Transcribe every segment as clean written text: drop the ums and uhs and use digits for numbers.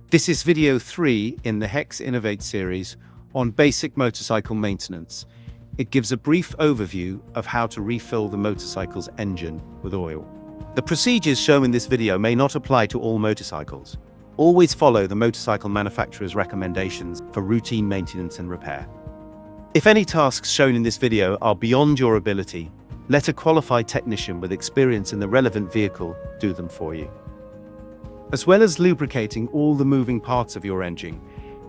This is video 3 in the HEX Innovate series on basic motorcycle maintenance. It gives a brief overview of how to refill the motorcycle's engine with oil. The procedures shown in this video may not apply to all motorcycles. Always follow the motorcycle manufacturer's recommendations for routine maintenance and repair. If any tasks shown in this video are beyond your ability, let a qualified technician with experience in the relevant vehicle do them for you. As well as lubricating all the moving parts of your engine,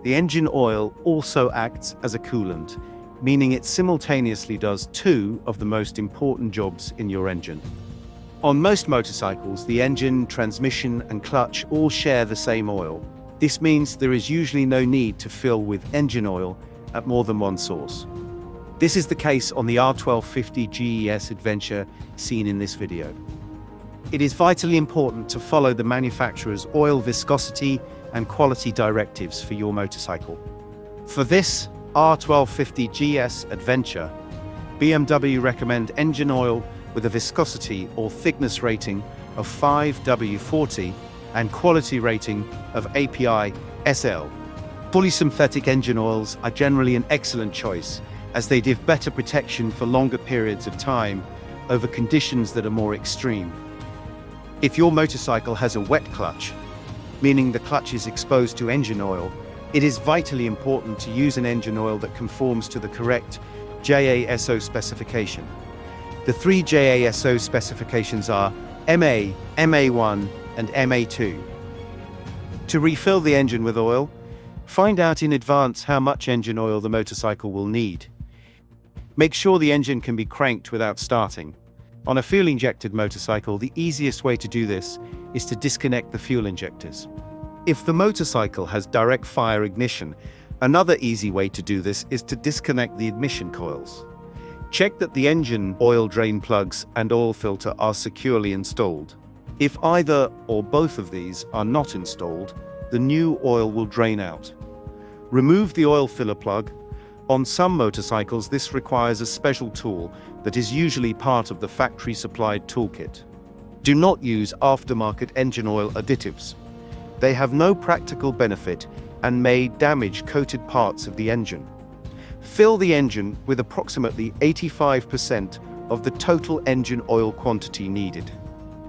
the engine oil also acts as a coolant, meaning it simultaneously does two of the most important jobs in your engine. On most motorcycles, the engine, transmission, and clutch all share the same oil. This means there is usually no need to fill with engine oil at more than one source. This is the case on the R1250 GES Adventure seen in this video. It is vitally important to follow the manufacturer's oil viscosity and quality directives for your motorcycle. For this R1250 GS Adventure, BMW recommend engine oil with a viscosity or thickness rating of 5W40 and quality rating of API SL. Fully synthetic engine oils are generally an excellent choice, as they give better protection for longer periods of time over conditions that are more extreme. If your motorcycle has a wet clutch, meaning the clutch is exposed to engine oil, it is vitally important to use an engine oil that conforms to the correct JASO specification. The three JASO specifications are MA, MA1, and MA2. To refill the engine with oil, find out in advance how much engine oil the motorcycle will need. Make sure the engine can be cranked without starting. On a fuel-injected motorcycle, the easiest way to do this is to disconnect the fuel injectors. If the motorcycle has direct fire ignition, another easy way to do this is to disconnect the ignition coils. Check that the engine oil drain plugs and oil filter are securely installed. If either or both of these are not installed, the new oil will drain out. Remove the oil filler plug. On some motorcycles, this requires a special tool that is usually part of the factory-supplied toolkit. Do not use aftermarket engine oil additives. They have no practical benefit and may damage coated parts of the engine. Fill the engine with approximately 85% of the total engine oil quantity needed.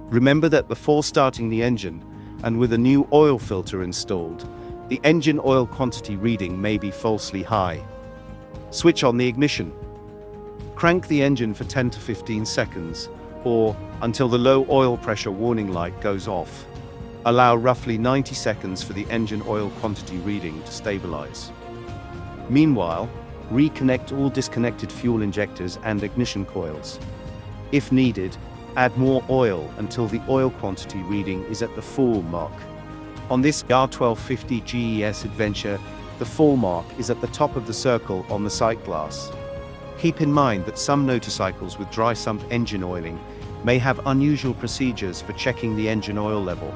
Remember that before starting the engine, and with a new oil filter installed, the engine oil quantity reading may be falsely high. Switch on the ignition. Crank the engine for 10 to 15 seconds, or until the low oil pressure warning light goes off. Allow roughly 90 seconds for the engine oil quantity reading to stabilize. Meanwhile, reconnect all disconnected fuel injectors and ignition coils. If needed, add more oil until the oil quantity reading is at the full mark. On this R1250 GES Adventure, the full mark is at the top of the circle on the sight glass. Keep in mind that some motorcycles with dry sump engine oiling may have unusual procedures for checking the engine oil level.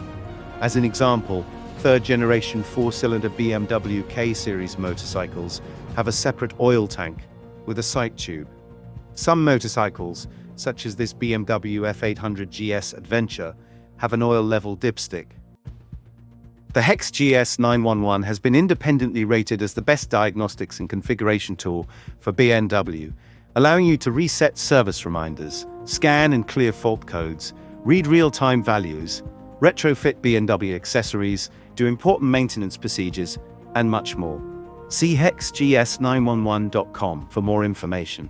As an example, third-generation 4-cylinder BMW K-series motorcycles have a separate oil tank with a sight tube. Some motorcycles, such as this BMW F800 GS Adventure, have an oil level dipstick. The HEX GS 911 has been independently rated as the best diagnostics and configuration tool for BMW, allowing you to reset service reminders, scan and clear fault codes, read real-time values, retrofit BMW accessories, do important maintenance procedures, and much more. See hexgs911.com for more information.